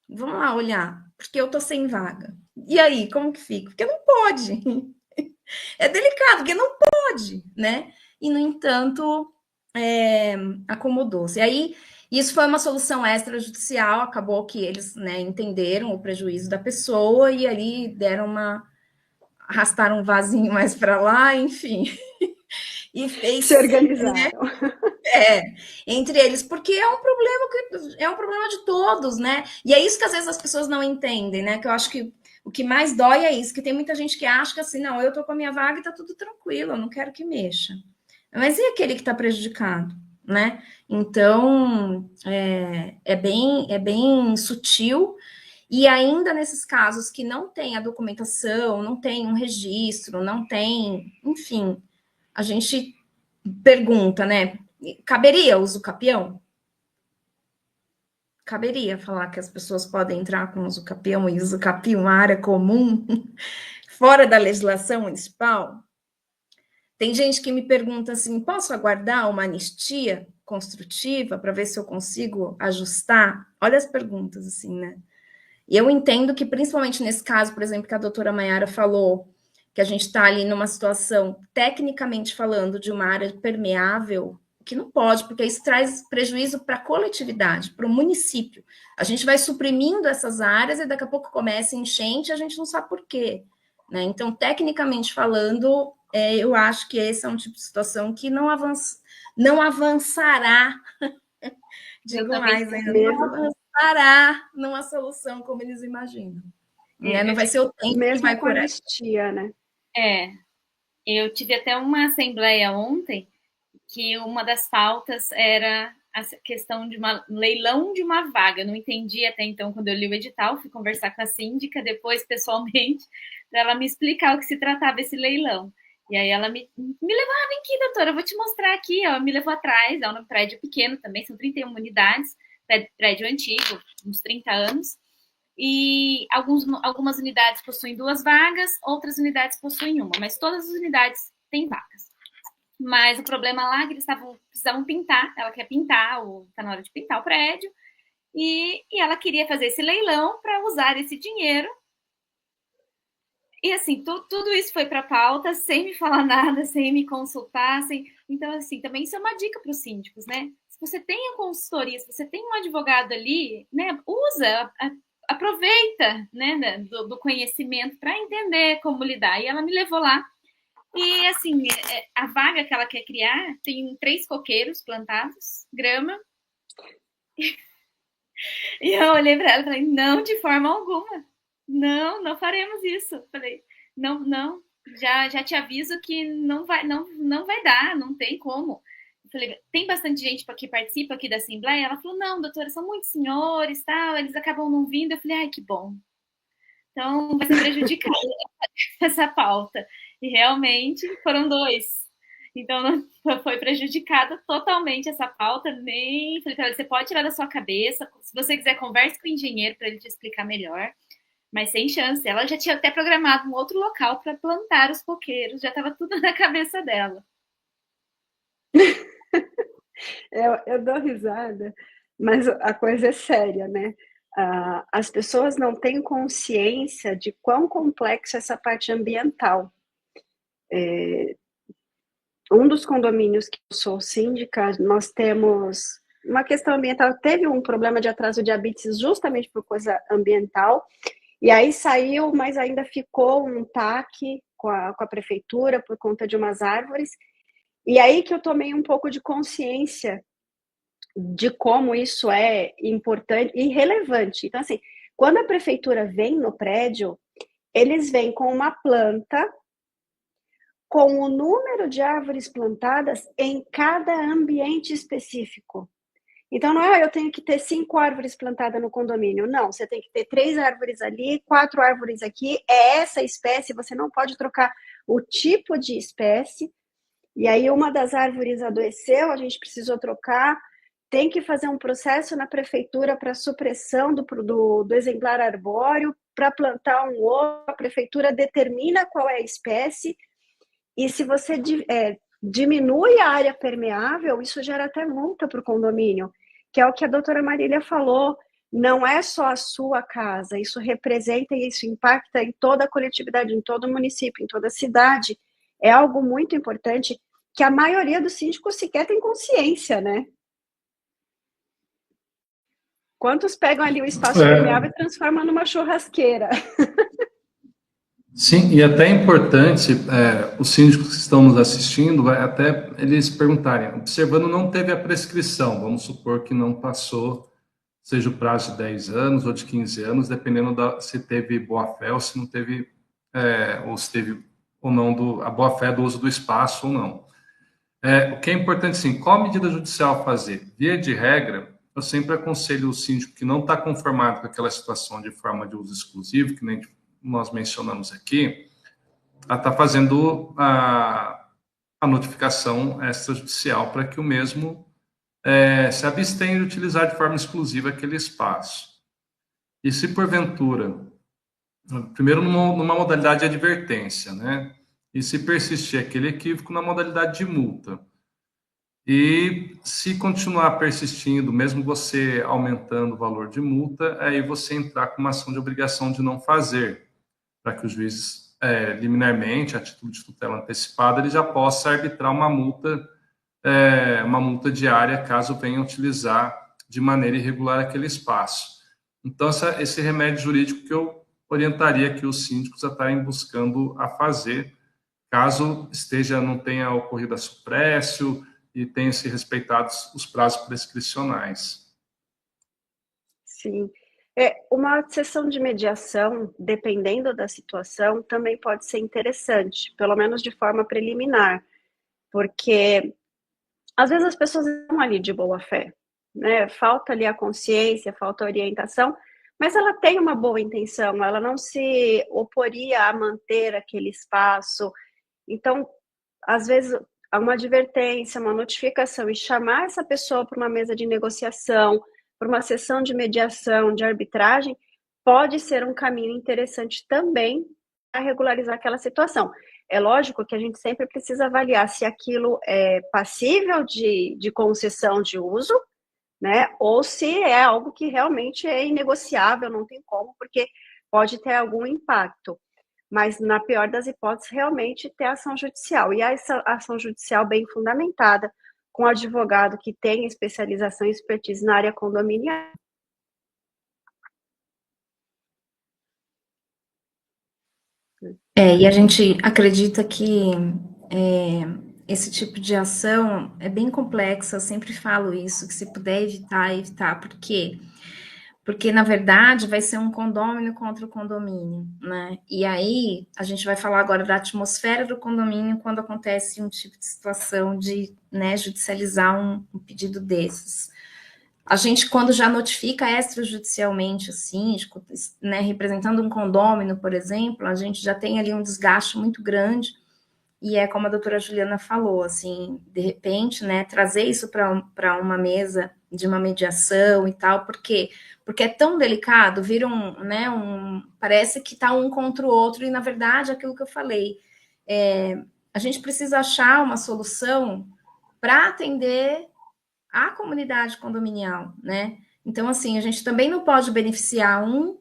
vamos lá olhar, porque eu tô sem vaga. E aí, como que fica? Porque não pode. É delicado, porque não pode, né? E, no entanto, acomodou-se. E aí, isso foi uma solução extrajudicial, acabou que eles, né, entenderam o prejuízo da pessoa e ali deram arrastaram um vasinho mais para lá, enfim, e fez se organizaram, né? Entre eles, porque é um problema de todos, né? E é isso que às vezes as pessoas não entendem, né? Que eu acho que o que mais dói é isso, que tem muita gente que acha que assim, não, eu tô com a minha vaga e tá tudo tranquilo, eu não quero que mexa. Mas e aquele que está prejudicado, né? Então é bem sutil. E ainda nesses casos que não tem a documentação, não tem um registro, não tem, enfim, a gente pergunta, né? Caberia uso capião? Caberia falar que as pessoas podem entrar com uso capião e uso capião uma área comum, fora da legislação municipal? Tem gente que me pergunta assim: posso aguardar uma anistia construtiva para ver se eu consigo ajustar? Olha as perguntas, assim, né? E eu entendo que, principalmente nesse caso, por exemplo, que a doutora Maiara falou, que a gente está ali numa situação, tecnicamente falando, de uma área permeável, que não pode, porque isso traz prejuízo para a coletividade, para o município. A gente vai suprimindo essas áreas e daqui a pouco começa enchente e a gente não sabe por quê, né? Então, tecnicamente falando, eu acho que esse é um tipo de situação que não avançará Digo também mais, ainda não estará numa solução como eles imaginam. Né? Não vai ser o tempo que vai curar. Anistia, né? Eu tive até uma assembleia ontem que uma das pautas era a questão de leilão de uma vaga. Eu não entendi até então quando eu li o edital, fui conversar com a síndica depois pessoalmente para ela me explicar o que se tratava esse leilão. E aí ela me levou, vem aqui, doutora, eu vou te mostrar aqui, ó. Me levou atrás, é um prédio pequeno também, são 31 unidades, prédio antigo, uns 30 anos. E algumas unidades possuem 2 vagas, outras unidades possuem uma, mas todas as unidades têm vagas. Mas o problema lá é que eles precisavam pintar, ela quer pintar, tá na hora de pintar o prédio, e ela queria fazer esse leilão para usar esse dinheiro. E assim, tudo isso foi para a pauta, sem me falar nada, sem me consultar, então assim, também isso é uma dica para os síndicos, né? Se você tem a consultoria, se você tem um advogado ali, né, usa, aproveita, né, do conhecimento para entender como lidar. E ela me levou lá. E, assim, a vaga que ela quer criar tem 3 coqueiros plantados, grama. E eu olhei para ela e falei, não, de forma alguma. Não faremos isso. Falei, não, já te aviso que não vai dar, não tem como. Eu falei, tem bastante gente que participa aqui da Assembleia? Ela falou, não, doutora, são muitos senhores, tal, eles acabam não vindo. Eu falei, ai, que bom. Então, vai ser prejudicada essa pauta. E realmente foram 2. Então, foi prejudicada totalmente essa pauta. Nem falei para ela, você pode tirar da sua cabeça. Se você quiser, converse com o engenheiro para ele te explicar melhor. Mas sem chance. Ela já tinha até programado um outro local para plantar os coqueiros. Já estava tudo na cabeça dela. Eu dou risada, mas a coisa é séria, né? As pessoas não têm consciência de quão complexa é essa parte ambiental. Um dos condomínios que eu sou síndica, nós temos uma questão ambiental, teve um problema de atraso de habites justamente por coisa ambiental, e aí saiu, mas ainda ficou um TAC com a prefeitura por conta de umas árvores, e aí que eu tomei um pouco de consciência de como isso é importante e relevante. Então, assim, quando a prefeitura vem no prédio, eles vêm com uma planta com o número de árvores plantadas em cada ambiente específico. Então, não é eu tenho que ter 5 árvores plantadas no condomínio. Não, você tem que ter 3 árvores ali, 4 árvores aqui. É essa espécie, você não pode trocar o tipo de espécie. E aí, uma das árvores adoeceu, a gente precisou trocar. Tem que fazer um processo na prefeitura para supressão do exemplar arbóreo, para plantar um outro. A prefeitura determina qual é a espécie. E se você diminui a área permeável, isso gera até multa para o condomínio, que é o que a doutora Marília falou. Não é só a sua casa, isso representa e isso impacta em toda a coletividade, em todo o município, em toda a cidade. É algo muito importante que a maioria dos síndicos sequer tem consciência, né? Quantos pegam ali o espaço permeável e transformam numa churrasqueira? Sim, e até é importante, os síndicos que estão nos assistindo, até eles perguntarem, observando não teve a prescrição, vamos supor que não passou, seja o prazo de 10 anos ou de 15 anos, dependendo se teve boa-fé ou se não teve, ou se teve ou não a boa-fé do uso do espaço ou não. O que é importante, sim, qual medida judicial fazer? Via de regra, eu sempre aconselho o síndico que não está conformado com aquela situação de forma de uso exclusivo, que nem nós mencionamos aqui, a estar fazendo a notificação extrajudicial para que o mesmo se abstenha de utilizar de forma exclusiva aquele espaço. E se porventura, primeiro numa modalidade de advertência, né? E se persistir aquele equívoco na modalidade de multa. E se continuar persistindo, mesmo você aumentando o valor de multa, aí você entrar com uma ação de obrigação de não fazer, para que o juiz, liminarmente, a título de tutela antecipada, ele já possa arbitrar uma multa diária, caso venha utilizar de maneira irregular aquele espaço. Então, esse remédio jurídico que eu orientaria aqui os síndicos a estarem buscando a fazer, caso não tenha ocorrido a suprécio e tenham se respeitado os prazos prescricionais. Sim. Uma sessão de mediação, dependendo da situação, também pode ser interessante, pelo menos de forma preliminar, porque às vezes as pessoas estão ali de boa fé, né? Falta ali a consciência, falta a orientação, mas ela tem uma boa intenção, ela não se oporia a manter aquele espaço. Então, às vezes, uma advertência, uma notificação e chamar essa pessoa para uma mesa de negociação, para uma sessão de mediação, de arbitragem, pode ser um caminho interessante também para regularizar aquela situação. É lógico que a gente sempre precisa avaliar se aquilo é passível de concessão de uso, né? Ou se é algo que realmente é inegociável, não tem como, porque pode ter algum impacto. Mas, na pior das hipóteses, realmente ter ação judicial. E essa ação judicial bem fundamentada, com um advogado que tem especialização e expertise na área condominial. E a gente acredita que esse tipo de ação é bem complexa, eu sempre falo isso, que se puder evitar, evitar. Por quê? Porque, na verdade, vai ser um condômino contra o condomínio, né? E aí, a gente vai falar agora da atmosfera do condomínio quando acontece um tipo de situação de, né, judicializar um pedido desses. A gente, quando já notifica extrajudicialmente o síndico, né, representando um condômino, por exemplo, a gente já tem ali um desgaste muito grande, e é como a doutora Juliana falou, assim, de repente, né, trazer isso para uma mesa de uma mediação e tal, porque é tão delicado, vira né, parece que está um contra o outro, e na verdade, aquilo que eu falei, a gente precisa achar uma solução para atender a comunidade condominial, né? Então, assim, a gente também não pode beneficiar um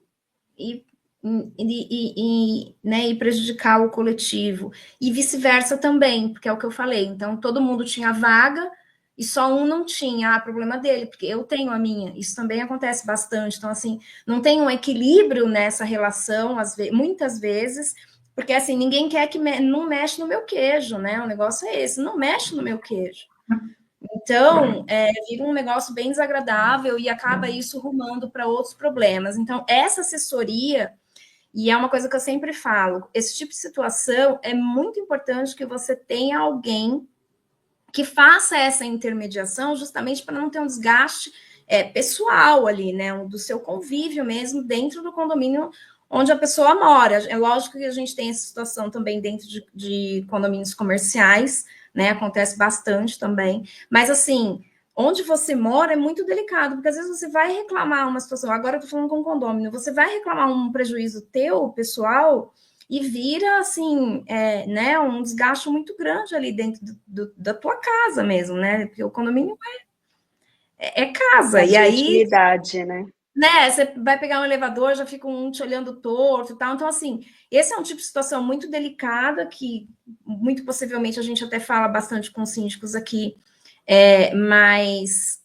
né, e prejudicar o coletivo, e vice-versa também, porque é o que eu falei. Então, todo mundo tinha vaga e só um não tinha, problema dele, porque eu tenho a minha. Isso também acontece bastante. Então, assim, não tem um equilíbrio nessa relação, muitas vezes, porque, assim, ninguém quer que não mexe no meu queijo, né? O negócio é esse, não mexe no meu queijo. Então, vira um negócio bem desagradável e acaba isso rumando para outros problemas. Então, essa assessoria, e é uma coisa que eu sempre falo, esse tipo de situação é muito importante que você tenha alguém que faça essa intermediação justamente para não ter um desgaste pessoal ali, né, do seu convívio mesmo dentro do condomínio onde a pessoa mora. É lógico que a gente tem essa situação também dentro de condomínios comerciais, né, acontece bastante também, mas assim, onde você mora é muito delicado, porque às vezes você vai reclamar uma situação, agora eu tô falando com condomínio, você vai reclamar um prejuízo teu, pessoal, e vira, assim, né, um desgaste muito grande ali dentro da tua casa mesmo, né, porque o condomínio é casa, A e sua aí... intimidade, né? Né, você vai pegar um elevador, já fica um te olhando torto e tal. Então, assim, esse é um tipo de situação muito delicada que, muito possivelmente, a gente até fala bastante com os síndicos aqui, mas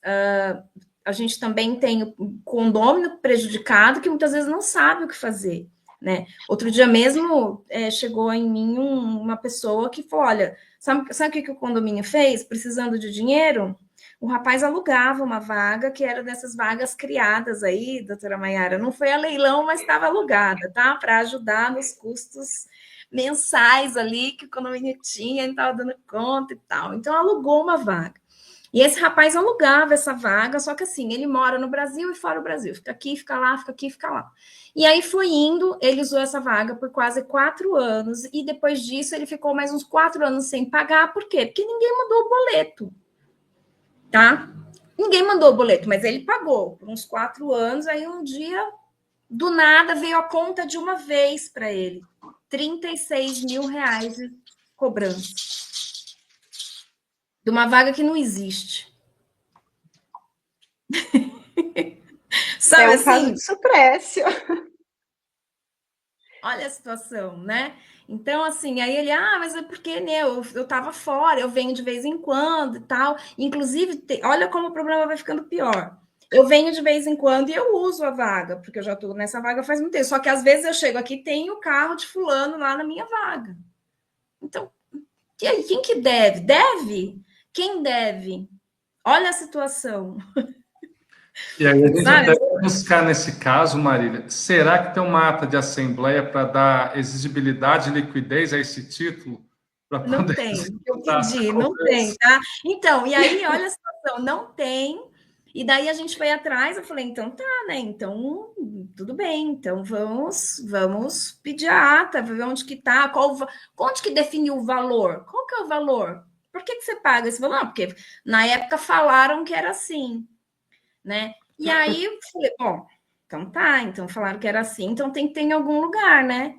a gente também tem o condômino prejudicado que muitas vezes não sabe o que fazer, né? Outro dia mesmo chegou em mim uma pessoa que falou, olha, sabe o que o condomínio fez? Precisando de dinheiro, o rapaz alugava uma vaga, que era dessas vagas criadas aí, doutora Maiara, não foi a leilão, mas estava alugada, tá? Para ajudar nos custos mensais ali que o condomínio tinha, ele estava dando conta e tal. Então, alugou uma vaga. E esse rapaz alugava essa vaga, só que assim, ele mora no Brasil e fora do Brasil. Fica aqui, fica lá, fica aqui, fica lá. E aí foi indo, ele usou essa vaga por quase 4 anos, e depois disso ele ficou mais uns 4 anos sem pagar. Por quê? Porque ninguém mandou o boleto. Tá? Ninguém mandou o boleto, mas ele pagou por uns 4 anos. Aí um dia, do nada, veio a conta de uma vez para ele: 36 mil reais de cobrança de uma vaga que não existe. Sabe, É um assim, caso de suprécio. olha a situação, né? Então, assim, aí ele, mas é porque, né, eu tava fora, eu venho de vez em quando e tal. Inclusive, olha como o problema vai ficando pior. Eu venho de vez em quando e eu uso a vaga, porque eu já estou nessa vaga faz muito tempo. Só que às vezes eu chego aqui e tem o carro de fulano lá na minha vaga. Então, e aí, quem que deve? Deve? Quem deve? Olha a situação. E aí a gente Sabe? até buscar nesse caso, Marília, será que tem uma ata de assembleia para dar exigibilidade e liquidez a esse título? Para Não poder tem, eu executar essa pedi, não tem, cobrança? tá? Então, e aí, olha a situação, não tem. E daí a gente foi atrás, eu falei, então tá, né? Então, tudo bem, então vamos pedir a ata, ver onde que tá, onde que definiu o valor? Qual que é o valor? Por que você paga esse valor? Não, porque na época falaram que era assim, né? E aí eu falei, bom, então tá, então falaram que era assim, então tem que ter em algum lugar, né?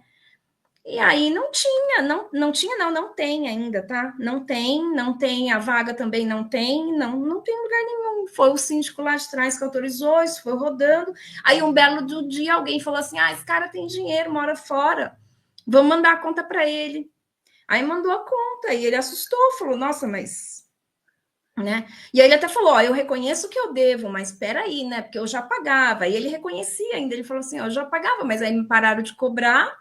E aí não tinha, não tem ainda, tá? Não tem, a vaga também não tem, não tem lugar nenhum. Foi o síndico lá de trás que autorizou, isso foi rodando. Aí um belo do dia alguém falou assim: ah, esse cara tem dinheiro, mora fora, vamos mandar a conta para ele. Aí mandou a conta, e ele assustou, falou: nossa, mas. Né? E aí ele até falou: ó, eu reconheço que eu devo, mas espera aí, né? Porque eu já pagava. E ele reconhecia ainda, ele falou assim: ó, eu já pagava, mas aí me pararam de cobrar.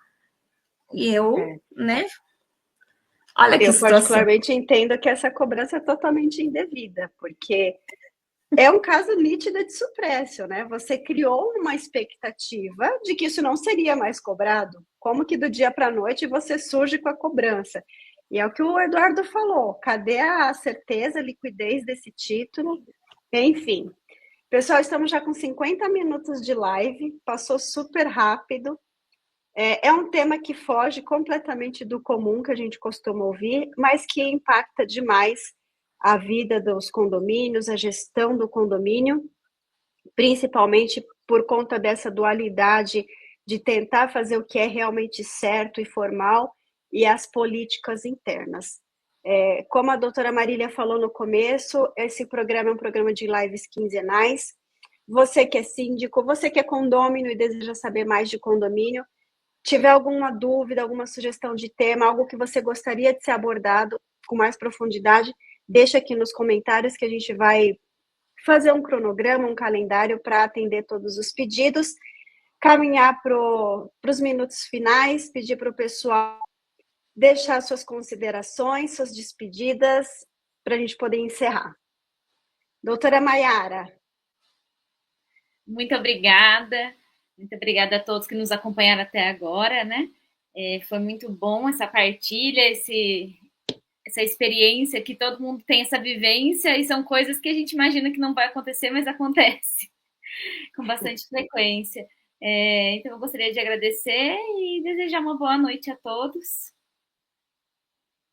E eu, É. né? Olha que Eu situação. particularmente entendo que essa cobrança é totalmente indevida, porque é um caso nítido de suprécio, né? Você criou uma expectativa de que isso não seria mais cobrado. Como que do dia para a noite você surge com a cobrança? E é o que o Eduardo falou: cadê a certeza, a liquidez desse título? Enfim. Pessoal, estamos já com 50 minutos de live, passou super rápido. É um tema que foge completamente do comum que a gente costuma ouvir, mas que impacta demais a vida dos condomínios, a gestão do condomínio, principalmente por conta dessa dualidade de tentar fazer o que é realmente certo e formal e as políticas internas. Como a doutora Marília falou no começo, esse programa é um programa de lives quinzenais. Você que é síndico, você que é condômino e deseja saber mais de condomínio, tiver alguma dúvida, alguma sugestão de tema, algo que você gostaria de ser abordado com mais profundidade, deixa aqui nos comentários que a gente vai fazer um cronograma, um calendário para atender todos os pedidos, caminhar para os minutos finais, pedir para o pessoal deixar suas considerações, suas despedidas, para a gente poder encerrar. Doutora Maiara. Muito obrigada a todos que nos acompanharam até agora, né? Foi muito bom essa partilha, essa experiência, que todo mundo tem essa vivência, e são coisas que a gente imagina que não vai acontecer, mas acontece com bastante frequência. Então, eu gostaria de agradecer e desejar uma boa noite a todos.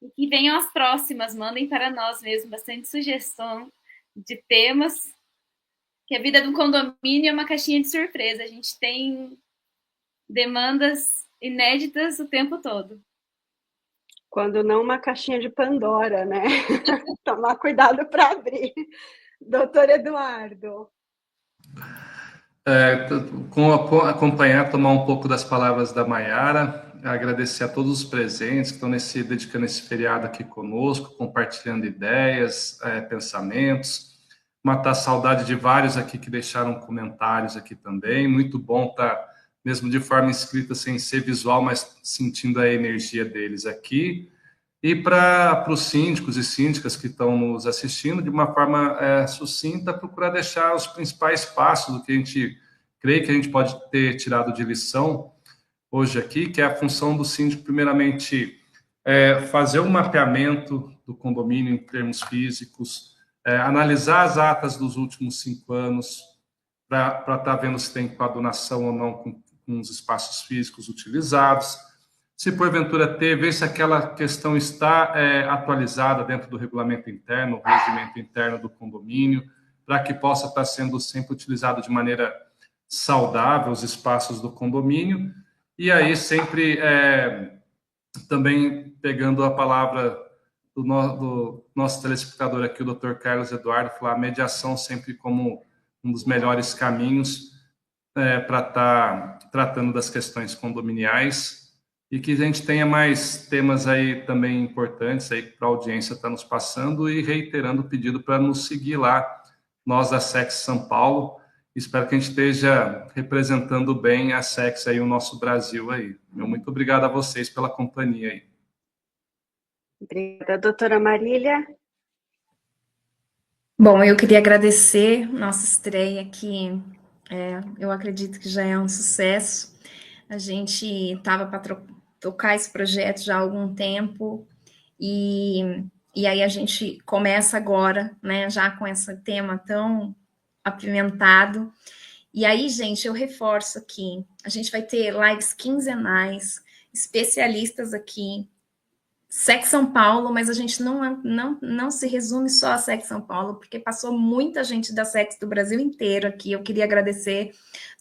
E que venham as próximas, mandem para nós mesmo bastante sugestão de temas, que a vida do condomínio é uma caixinha de surpresa. A gente tem demandas inéditas o tempo todo. Quando não, uma caixinha de Pandora, né? Tomar cuidado para abrir. Doutor Eduardo. Acompanhar, tomar um pouco das palavras da Maiara, agradecer a todos os presentes que estão dedicando esse feriado aqui conosco, compartilhando ideias, pensamentos, matar a saudade de vários aqui que deixaram comentários aqui também. Muito bom estar, mesmo de forma escrita, sem ser visual, mas sentindo a energia deles aqui. E para os síndicos e síndicas que estão nos assistindo, de uma forma sucinta, procurar deixar os principais passos do que a gente crê que a gente pode ter tirado de lição hoje aqui, que é a função do síndico, primeiramente, fazer um mapeamento do condomínio em termos físicos, analisar as atas dos últimos 5 anos, para estar vendo se tem enquadração ou não com os espaços físicos utilizados. Se porventura ter, ver se aquela questão está atualizada dentro do regulamento interno, o regimento interno do condomínio, para que possa estar sendo sempre utilizado de maneira saudável os espaços do condomínio. E aí sempre também pegando a palavra do nosso telespectador aqui, o Dr. Carlos Eduardo, falar a mediação sempre como um dos melhores caminhos para estar tratando das questões condominiais, e que a gente tenha mais temas aí também importantes aí para a audiência estar nos passando, e reiterando o pedido para nos seguir lá, nós da SEX São Paulo. Espero que a gente esteja representando bem a SEX aí, o nosso Brasil aí. Muito obrigado a vocês pela companhia aí. Obrigada, doutora Marília. Bom, eu queria agradecer nossa estreia aqui Eu acredito que já é um sucesso. A gente estava para tocar esse projeto já há algum tempo e aí a gente começa agora, né, já com esse tema tão apimentado. E aí, gente, eu reforço aqui, a gente vai ter lives quinzenais, especialistas aqui, SEC São Paulo, mas a gente não se resume só a SEC São Paulo, porque passou muita gente da SEC do Brasil inteiro aqui. Eu queria agradecer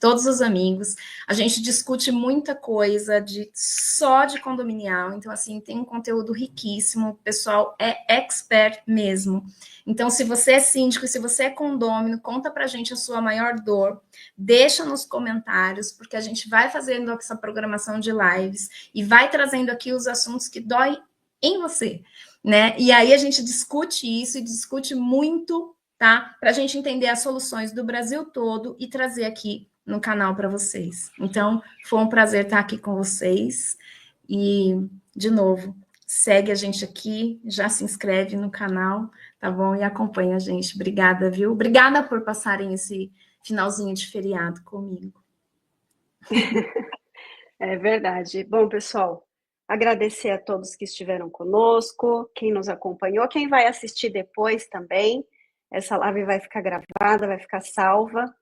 todos os amigos. A gente discute muita coisa só de condominial, então, assim, tem um conteúdo riquíssimo. O pessoal é expert mesmo. Então, se você é síndico e se você é condômino, conta pra gente a sua maior dor, deixa nos comentários, porque a gente vai fazendo essa programação de lives e vai trazendo aqui os assuntos que dói em você, né? E aí a gente discute isso e discute muito, tá? Para a gente entender as soluções do Brasil todo e trazer aqui no canal para vocês. Então, foi um prazer estar aqui com vocês e, de novo, segue a gente aqui, já se inscreve no canal, tá bom? E acompanha a gente. Obrigada, viu? Obrigada por passarem esse finalzinho de feriado comigo. É verdade. Bom, pessoal, agradecer a todos que estiveram conosco, quem nos acompanhou, quem vai assistir depois também. Essa live vai ficar gravada, vai ficar salva.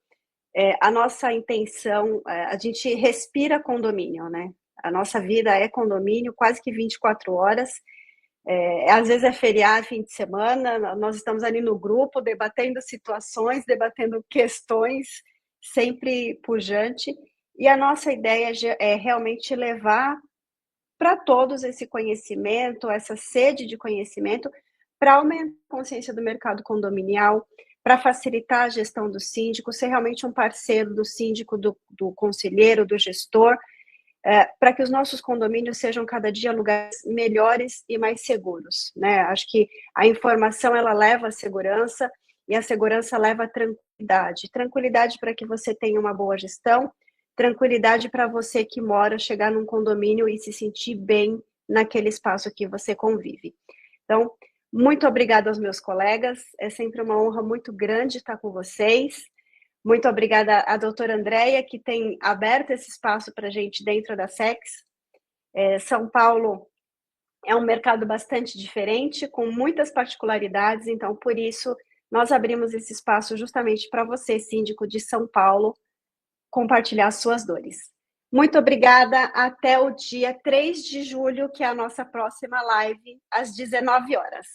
A nossa intenção, a gente respira condomínio, né? A nossa vida é condomínio, quase que 24 horas. Às vezes é feriado, fim de semana, nós estamos ali no grupo, debatendo situações, debatendo questões, sempre pujante. E a nossa ideia é realmente levar para todos esse conhecimento, essa sede de conhecimento, para aumentar a consciência do mercado condominial, para facilitar a gestão do síndico, ser realmente um parceiro do síndico, do conselheiro, do gestor, para que os nossos condomínios sejam cada dia lugares melhores e mais seguros, né? Acho que a informação ela leva a segurança e a segurança leva a tranquilidade. Tranquilidade para que você tenha uma boa gestão, tranquilidade para você que mora chegar num condomínio e se sentir bem naquele espaço que você convive. Então, muito obrigada aos meus colegas, é sempre uma honra muito grande estar com vocês. Muito obrigada à doutora Andréia, que tem aberto esse espaço para a gente dentro da SEX. São Paulo é um mercado bastante diferente, com muitas particularidades, então, por isso, nós abrimos esse espaço justamente para você, síndico de São Paulo, compartilhar suas dores. Muito obrigada, até o dia 3 de julho, que é a nossa próxima live, às 19 horas.